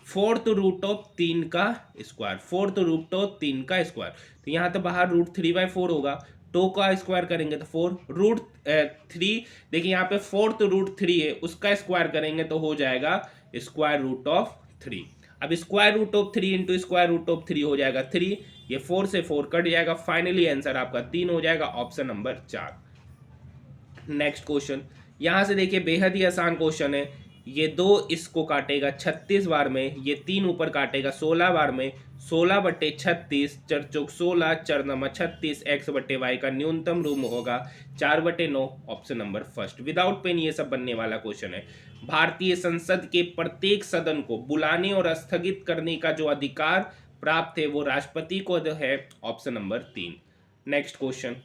4th रूट ऑफ 3 का स्क्वायर, 4th रूट ऑफ 3 का स्क्वायर। तो यहाँ तो बाहर √3/4 होगा, 2 का स्क्वायर करेंगे तो 4 √3। देखिए यहाँ पे 4th √3 है, उसका स्क्वायर करेंगे तो हो जाएगा √3। अब √3 इंटू √3 हो जाएगा 3, ये 4 से 4 कट जाएगा, फाइनली आंसर आपका 3 हो जाएगा, ऑप्शन नंबर 4। नेक्स्ट क्वेश्चन, यहां से देखिए बेहद ही आसान क्वेश्चन है। ये 2 इसको काटेगा 36 बार में, ये 3 ऊपर काटेगा 16 बार में, 16/36 4 चौक 16 4 9 36 x/y का न्यूनतम रूप होगा 4/9, option number first. Without pen ये सब बनने वाला क्वेश्चन है। भारतीय संसद के प्रत्येक सदन को बुलाने और स्थगित करने का जो अधिकार प्राप्त है वो राष्ट्रपति को है, ऑप्शन नंबर 3। नेक्स्ट क्वेश्चन,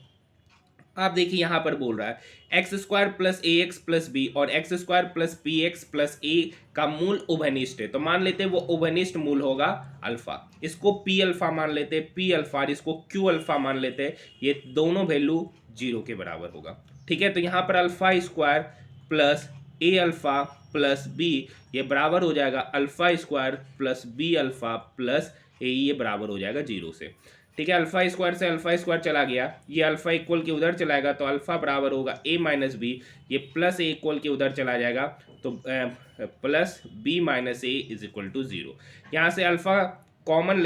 आप देखिए यहां पर बोल रहा है x² plus ax plus B और x² plus px plus a का मूल उभयनिष्ठ है। तो मान लेते हैं वो उभयनिष्ठ मूल होगा अल्फा, इसको p अल्फा मान लेते हैं, p अल्फा, इसको q अल्फा मान लेते हैं। ये दोनों वैल्यू 0 के बराबर होगा। ठीक है, तो यहाँ पर alpha square plus a alpha plus b ये बराबर हो जाएगा alpha square plus b alpha plus a, ये बराबर हो जाएगा 0 से। ठीक है, अल्फा स्क्वायर से अल्फा स्क्वायर चला गया, ये अल्फा इक्वल के उधर चलाएगा तो अल्फा बराबर होगा a माइनस बी, ये प्लस a इक्वल के उधर चला जाएगा तो plus b minus a is equal to 0। यहाँ से अल्फा कॉमन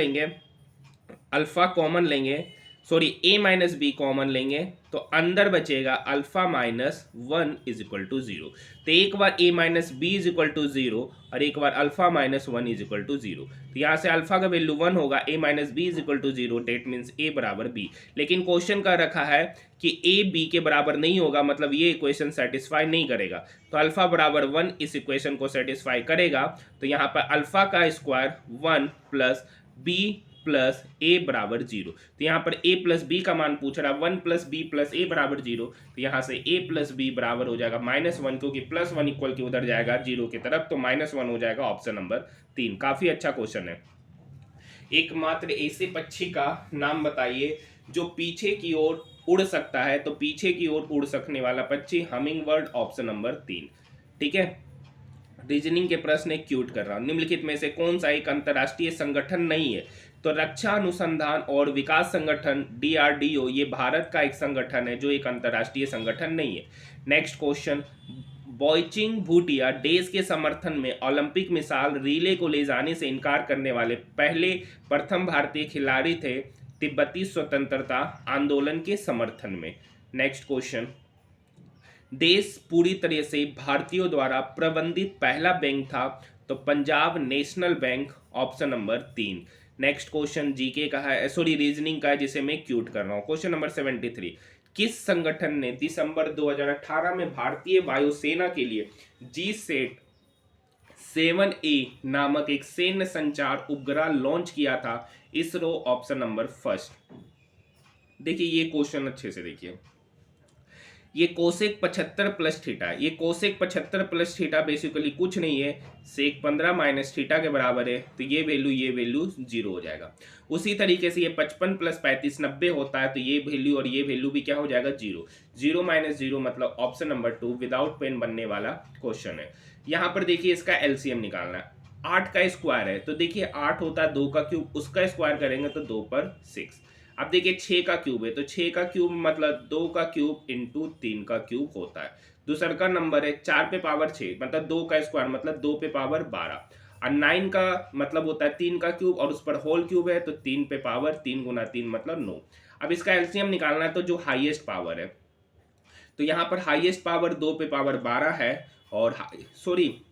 लेंगे, sorry a minus B common लेंगे तो अंदर बचेगा alpha minus 1 is equal to 0। तो एक बार a minus B is equal to 0 और एक बार alpha minus 1 is equal to 0। तो यहाँ से अल्फा का वैल्यू 1 होगा, a minus B is equal to 0, that means a बराबर b। लेकिन क्वेश्चन का रखा है कि a b के बराबर नहीं होगा, मतलब ये इक्वेशन सेटिस्फाई नहीं करेगा। तो अल्फा बराबर 1 इस इक्वेशन को सेटिस्फाई करेगा। तो यहाँ पर अल्फा का square 1 plus b plus a बराबर 0। तो यहाँ पर a प्लस बी का मान पूछ रहा है, 1 प्लस बी प्लस a बराबर 0। तो यहाँ से a प्लस बी बराबर हो जाएगा -1, क्योंकि +1 इक्वल के उधर जाएगा 0 की तरफ, तो -1 हो जाएगा, ऑप्शन नंबर 3। काफी अच्छा क्वेश्चन है। एकमात्र ऐसे पक्षी का नाम बताइए जो पीछे की ओर उड़ सकता है। तो पीछे की ओर उड़ सकने वाला पक्षी हमिंग बर्ड, ऑप्शन नंबर 3। ठीक है, रीजनिंग के प्रश्न एक क्यूट कर रहा हूं। निम्नलिखित में से कौन सा एक अंतर्राष्ट्रीय संगठन नहीं है? तो रक्षा अनुसंधान और विकास संगठन DRDO ये भारत का एक संगठन है जो एक अंतर्राष्ट्रीय संगठन नहीं है। नेक्स्ट क्वेश्चन, बोइचिंग भूटिया देश के समर्थन में ओलंपिक मिसाल रिले को ले जाने से इनकार करने वाले प्रथम भारतीय खिलाड़ी थे तिब्बती स्वतंत्रता आंदोलन के समर्थन में। नेक्स्ट क्वेश्चन, देश पूरी तरह से भारतीयों द्वारा प्रबंधित पहला बैंक था। तो Punjab national bank, option number 3। Next question GK का है, सॉरी रीजनिंग का है, जिसे मैं क्यूट कर रहा हूं। क्वेश्चन नंबर 73, किस संगठन ने दिसंबर 2018 में भारतीय वायुसेना के लिए GSAT-7A नामक एक सैन्य संचार उपग्रह लॉन्च किया था? ISRO, option number first. देखिए ये क्वेश्चन अच्छे से देखिए, ये कोसेक 75 प्लस थीटा, ये कोसेक 75 प्लस थीटा बेसिकली कुछ नहीं है, सेक 15 माइनस थीटा के बराबर है, तो ये वैल्यू जीरो हो जाएगा। उसी तरीके से ये 55 प्लस 35 90 होता है, तो ये वैल्यू और ये वैल्यू भी क्या हो जाएगा, जीरो। जीरो माइनस जीरो मतलब ऑप्शन नंबर 2 विदाउट पेन बनने वाला क्वेश्चन है। यहाँ पर देखिए इसका एलसीएम निकालना है, 8 का स्क्वायर है, तो देखिए 8 होता है 2 का क्यूब, उसका स्क्वायर करेंगे तो 2 पर 6। अब देखिए 6 का क्यूब है, तो 6 का क्यूब मतलब 2 का क्यूब इंटू 3 का क्यूब होता है। दूसरा का नंबर है 4 पे पावर 6 मतलब 2 का स्क्वायर मतलब 2 पे पावर 12, और 9 का मतलब होता है 3 का क्यूब और उस पर होल क्यूब है, तो 3 पे पावर 3 गुना 3 मतलब 9। अब इसका एलसीएम निकालना है, तो जो हाईएस्ट पावर है, तो यहाँ पर हाईएस्ट पावर 2 पे पावर 12 है, और सॉरी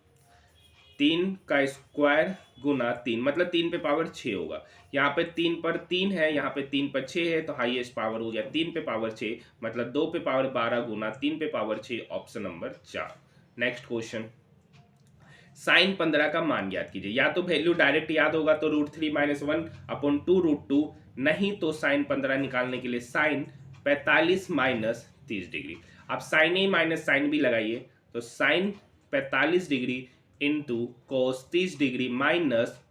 3 का स्क्वायर गुना 3 मतलब 3 पे पावर 6 होगा। यहाँ पे 3 पर 3 है, यहाँ पे 3 पर 6 है, तो हाईएस्ट पावर हो गया 3 पे पावर 6 मतलब 2 पे पावर 12 गुना 3 पे power 6, option number 4। Next question, sine 15 का मान याद कीजिए। या तो वैल्यू डायरेक्ट याद होगा तो √3 - 1 अपॉन 2 √2, नहीं तो साइन 15 निकालने के लिए साइन 45 माइनस 30 डिग्री। आप sine A minus sine B लगाइए, तो sine 45 degree into cos 30 degree minus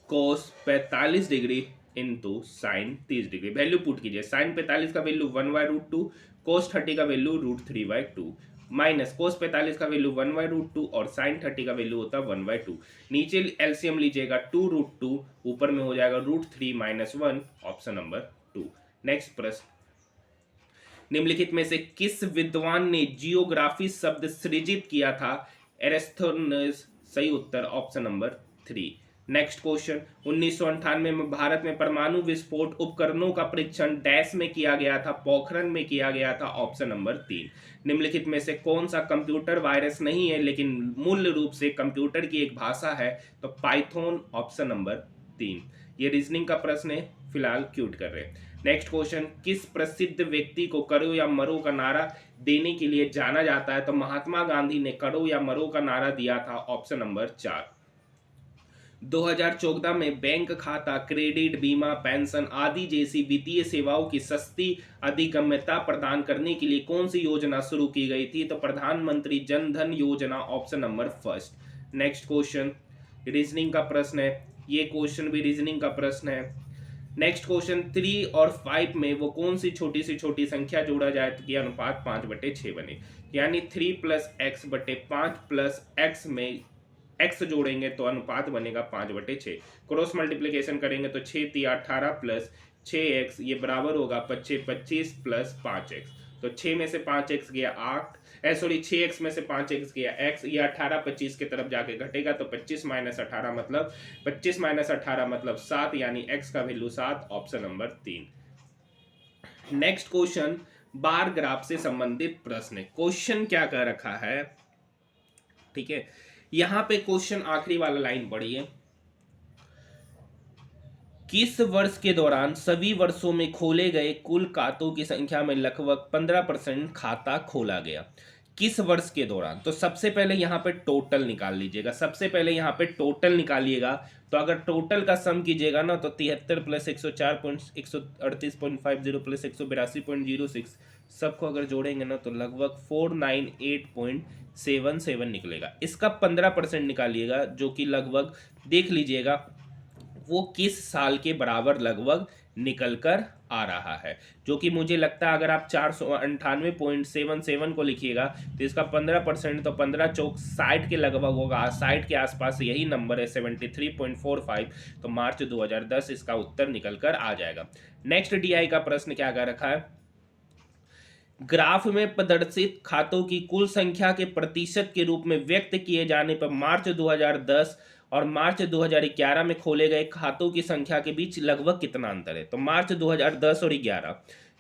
cos 45 degree into sine 30 degree. Value put कीजिए, साइन 45 का वैल्यू 1/√2, कोस 30 का वैल्यू √3/2 माइनस कोस 45 का वैल्यू 1/√2 और साइन 30 का वैल्यू होता है 1/2। नीचे एलसीएम लीजिएगा 2√2, ऊपर में हो जाएगा √3 - 1, ऑप्शन नंबर 2। नेक्स्ट प्रश्न, निम्नलिखित में से किस विद्वान ने जियोग्राफी शब्द सृजित किया था, एरिस्थोनेस। सही उत्तर ऑप्शन नंबर 3। नेक्स्ट क्वेश्चन, 1998 में भारत में परमाणु विस्फोट उपकरणों का परीक्षण डैश में किया गया था, पोखरण में किया गया था, ऑप्शन नंबर 3। निम्नलिखित में से कौन सा कंप्यूटर वायरस नहीं है लेकिन मूल रूप से कंप्यूटर की एक भाषा है, तो पाइथन, ऑप्शन नंबर 3। ये रीजनिंग का प्रश्न है, फिलहाल क्यूट कर रहे हैं। नेक्स्ट क्वेश्चन, किस प्रसिद्ध व्यक्ति को करो या मरो का नारा देने के लिए जाना जाता है, तो महात्मा गांधी ने करो या मरो का नारा दिया था, ऑप्शन नंबर 4। 2014 में बैंक खाता, क्रेडिट, बीमा, पेंशन आदि जैसी वित्तीय सेवाओं की सस्ती अधिगम्यता प्रदान करने के लिए कौन सी योजना शुरू की गई थी, तो प्रधानमंत्री जन धन योजना, option number 1। Next question reasoning का प्रश्न है, ये क्वेश्चन भी रीजनिंग का प्रश्न है। नेक्स्ट क्वेश्चन, 3 और 5 में वो कौन सी छोटी संख्या जोड़ा जाए तो कि अनुपात 5/6 बने, यानी 3 + x/5 + x में x जोड़ेंगे तो अनुपात बनेगा 5/6। क्रॉस मल्टीप्लिकेशन करेंगे तो 6 × 3 = 18 प्लस 6x ये बराबर होगा 25 प्लस 5x, तो 6 में से 5x गया 8, 6x में से 5x गया x, ये 18 25 की तरफ जाके घटेगा, तो 25 - 18 मतलब 25 - 18 मतलब 7, यानी x का value 7, option number 3। Next question, bar graph से संबंधित प्रश्न है। क्वेश्चन क्या कह रखा है, ठीक है, यहां पे क्वेश्चन आखिरी वाला लाइन पढ़िए, किस वर्ष के दौरान सभी वर्षों में खोले गए कुल खातों की संख्या में लगभग 15% खाता खोला गया, किस वर्ष के दौरान। तो सबसे पहले यहाँ पे टोटल निकाल लीजिएगा, सबसे पहले यहाँ पे टोटल निकालिएगा, तो अगर टोटल का सम कीजिएगा ना तो 73 + 104.138.50 + 182.06 सबको अगर जोड़ेंगे ना तो लगभग 498.77 निकलेगा। इसका 15% निकालिएगा, जो कि लगभग देख लीजिएगा वो किस साल के बराबर लगभग निकल कर आ रहा है, जो कि मुझे लगता है अगर आप 498.77 को लिखिएगा तो इसका 15% तो 15 चौक 60 के लगभग होगा, 60 के आसपास यही नंबर है 73.45, तो मार्च 2010 इसका उत्तर निकल कर आ जाएगा। नेक्स्ट डीआई का प्रश्न क्या कर रखा है, ग्राफ में प्रदर्शित खातों की कुल संख्या के प्रतिशत के रूप में व्यक्त किए जाने पर मार्च 2010 और मार्च 2011 में खोले गए खातों की संख्या के बीच लगभग कितना अंतर है। तो मार्च 2010 और 11,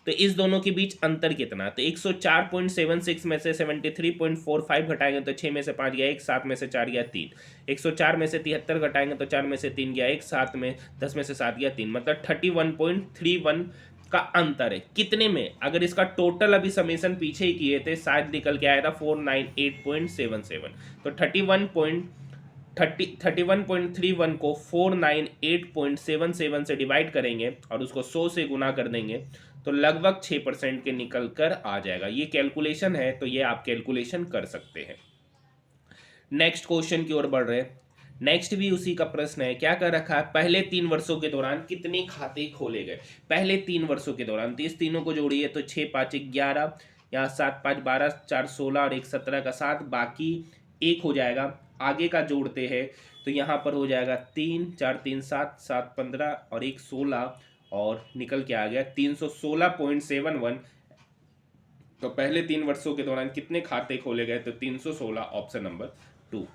तो इस दोनों के बीच अंतर कितना है, तो 104.76 में से 73.45 घटाएंगे तो 6 में से 5 गया 1, 7 में से 4 गया 3, 104 में से 73 घटाएंगे तो 4 में से 3 गया 1, 7 में 10 में से 7 गया 3, मतलब 31.31 का अंतर है। कितने में, अगर इसका टोटल अभी समेशन पीछे ही किए थे शायद निकल के आया था 498.77, तो 31.31 को 498.77 से डिवाइड करेंगे और उसको 100 से गुना कर देंगे तो लगभग 6% के निकल कर आ जाएगा। ये कैलकुलेशन है, तो ये आप कैलकुलेशन कर सकते हैं। नेक्स्ट क्वेश्चन की ओर बढ़ रहे हैं। नेक्स्ट भी उसी का प्रश्न है। क्या कर रखा है, पहले 3 वर्षों के दौरान कितने खाते खोले गए। पहले 3 वर्षों के दौरान, तो इस तीनों को जोड़िए तो 6 5 11, यहाँ 7 5 12, 4 16 और 1 17 का 7, बाकी 1 हो जाएगा। आगे का जोड़ते हैं तो यहाँ पर हो जाएगा 3 4 3 7 7 15 और 1 16, और निकल के आ गया 316.71। तो पहले 3 वर्षों के दौरान कितने खाते खोले गए, तो 316, option number 2।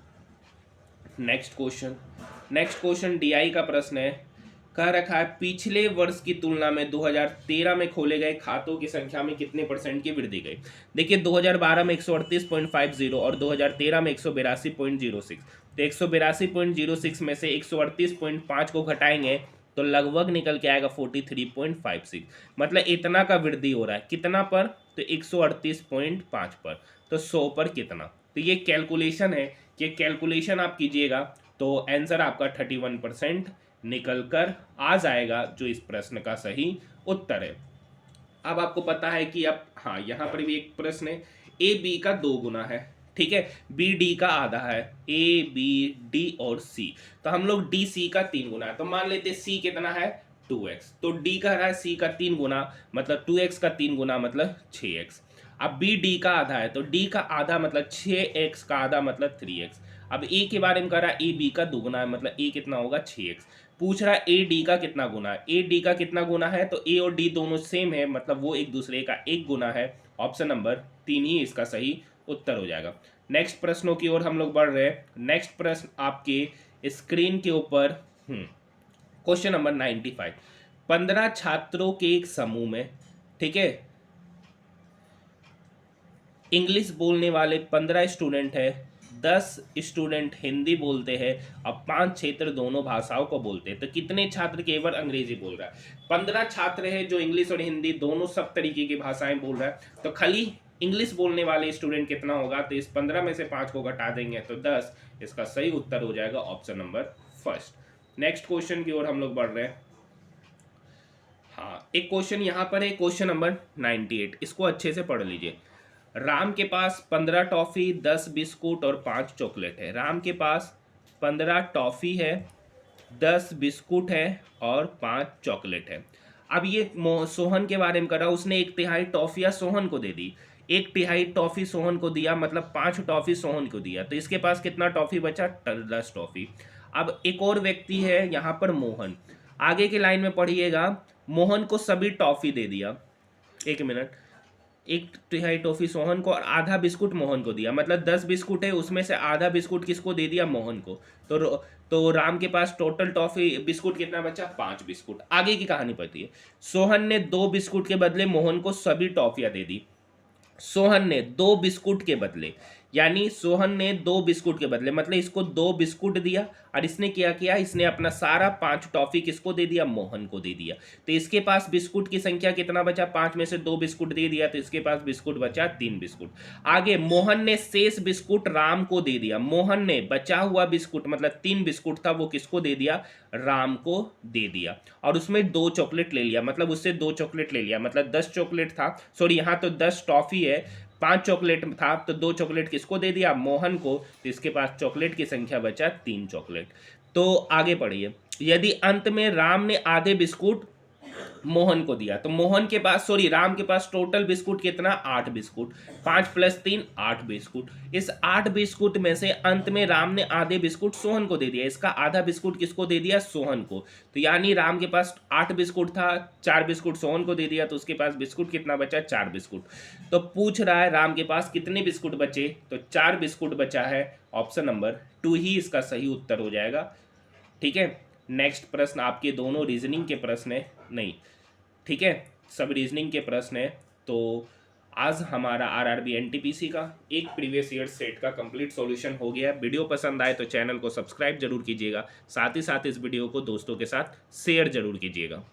Next question DI का प्रश्न है। कह रखा है पिछले वर्ष की तुलना में 2013 में खोले गए खातों की संख्या में कितने % की वृद्धि गई। देखिए 2012 में 138.50 और 2013 में 182.06। तो 182.06 में से 138.5 को घटाएंगे तो लगभग निकल के आएगा 43.56। मतलब इतना का वृद्धि हो रहा है, कितना पर, तो 138.5 पर। तो 100 पर कितना, तो ये कैलकुलेशन है। ये कैलकुलेशन आप कीजिएगा तो आंसर आपका 31% निकल कर आ जाएगा, जो इस प्रश्न का सही उत्तर है। अब आपको पता है कि अब हाँ, यहाँ पर भी एक प्रश्न है, ए बी का 2 गुना है, ठीक है, बी डी का आधा है, ए बी डी और सी, तो हम लोग डी सी का 3 गुना है। तो मान लेते सी कितना है, 2x, तो डी का रहा है सी का 3 गुना, मतलब 2x का 3 गुना मतलब 6x। अब बी डी का आधा है, तो डी का आधा मतलब 6x का आधा मतलब 3x। अब ए के बारे में कह रहा है ए बी का 2 गुना है, मतलब ए कितना होगा 6x। पूछ रहा है ए डी का कितना गुना है, ए डी का कितना गुना है, तो ए और डी दोनों सेम है, मतलब वो एक दूसरे का 1 गुना है। ऑप्शन नंबर 3 ही इसका सही उत्तर हो जाएगा। नेक्स्ट प्रश्नों की ओर हम लोग बढ़ रहे हैं। नेक्स्ट प्रश्न आपके स्क्रीन के ऊपर क्वेश्चन नंबर 95। 15 छात्रों के एक समूह में, ठीक है, इंग्लिश बोलने वाले 15 स्टूडेंट है, 10 स्टूडेंट हिंदी बोलते हैं और 5 छात्र दोनों भाषाओं को बोलते हैं। तो कितने छात्र केवल अंग्रेजी बोल रहा है। 15 छात्र है जो इंग्लिश और हिंदी दोनों सब तरीके की भाषाएं बोल रहा है, तो खाली इंग्लिश बोलने वाले स्टूडेंट कितना होगा, तो इस 15 में से 5 को घटा देंगे तो 10। इसका सही उत्तर हो जाएगा option number first. Next question की ओर हम लोग बढ़ रहे हैं। हाँ, एक क्वेश्चन यहाँ पर है, क्वेश्चन नंबर 98, इसको अच्छे से पढ़ लीजिए। राम के पास 15 टॉफी, 10 बिस्कुट और 5 चॉकलेट है। राम के पास 15 टॉफी है, 10 बिस्कुट है और 5 चॉकलेट है। अब ये सोहन के बारे में कर रहा, उसने 1/3 टॉफियाँ सोहन को दे दी, 1/3 टॉफी सोहन को दिया, मतलब 5 टॉफी सोहन को दिया। तो इसके पास कितना टॉफी बचा, 10 टॉफी। अब एक और व्यक्ति है यहाँ पर मोहन, आगे की लाइन में पढ़िएगा, मोहन को सभी टॉफी दे दिया, 1 मिनट, 1/3 टॉफी सोहन को और आधा बिस्कुट मोहन को दिया, मतलब 10 बिस्कुट है, उसमें से आधा बिस्कुट किसको दे दिया, मोहन को। तो राम के पास टोटल टॉफी बिस्कुट कितना बचा, 5 बिस्कुट। आगे की कहानी पढ़ती है। सोहन ने 2 बिस्कुट के बदले मोहन को सभी टॉफियां दे दी। सोहन ने 2 बिस्कुट के बदले, यानी सोहन ने 2 बिस्कुट के बदले, मतलब इसको 2 बिस्कुट दिया और इसने क्या किया, इसने अपना सारा 5 टॉफी किसको दे दिया, मोहन को दे दिया। तो इसके पास बिस्कुट की संख्या कितना बचा, 5 में से 2 बिस्कुट दे दिया, तो इसके पास बिस्कुट बचा 3 बिस्कुट। आगे मोहन ने शेष बिस्कुट राम को दे दिया। मोहन ने बचा हुआ बिस्कुट, मतलब 3 बिस्कुट था, वो किसको दे दिया, राम को दे दिया, और उसमें 2 चॉकलेट ले लिया, मतलब उससे 2 चॉकलेट ले लिया, मतलब 10 चॉकलेट था, सॉरी यहाँ तो 10 टॉफी है, 5 चॉकलेट था, तो 2 चॉकलेट किसको दे दिया, मोहन को। तो इसके पास चॉकलेट की संख्या बचा 3 चॉकलेट। तो आगे पढ़िए। यदि अंत में राम ने आधे बिस्कुट मोहन को दिया, तो मोहन के पास, सॉरी राम के पास टोटल बिस्कुट कितना, 8 बिस्कुट, 5 + 3 8 बिस्कुट। इस 8 बिस्कुट में से अंत में राम ने आधे बिस्कुट सोहन को दे दिया, इसका आधा बिस्कुट किसको दे दिया, सोहन को। तो यानी राम के पास 8 बिस्कुट था, 4 बिस्कुट सोहन को दे दिया, तो उसके पास बिस्कुट कितना बचा, 4 बिस्कुट। तो पूछ रहा है राम के पास कितने बिस्कुट बचे, तो 4 बिस्कुट बचा है। ऑप्शन नंबर 2 ही इसका सही उत्तर हो जाएगा, ठीक है। नेक्स्ट प्रश्न आपके दोनों रीजनिंग के प्रश्न है, नहीं, ठीक है, सब रीजनिंग के प्रश्न है। तो आज हमारा आरआरबी एनटीपीसी का एक प्रीवियस ईयर सेट का कंप्लीट सॉल्यूशन हो गया है। वीडियो पसंद आए तो चैनल को सब्सक्राइब जरूर कीजिएगा, साथ ही साथ इस वीडियो को दोस्तों के साथ शेयर जरूर कीजिएगा।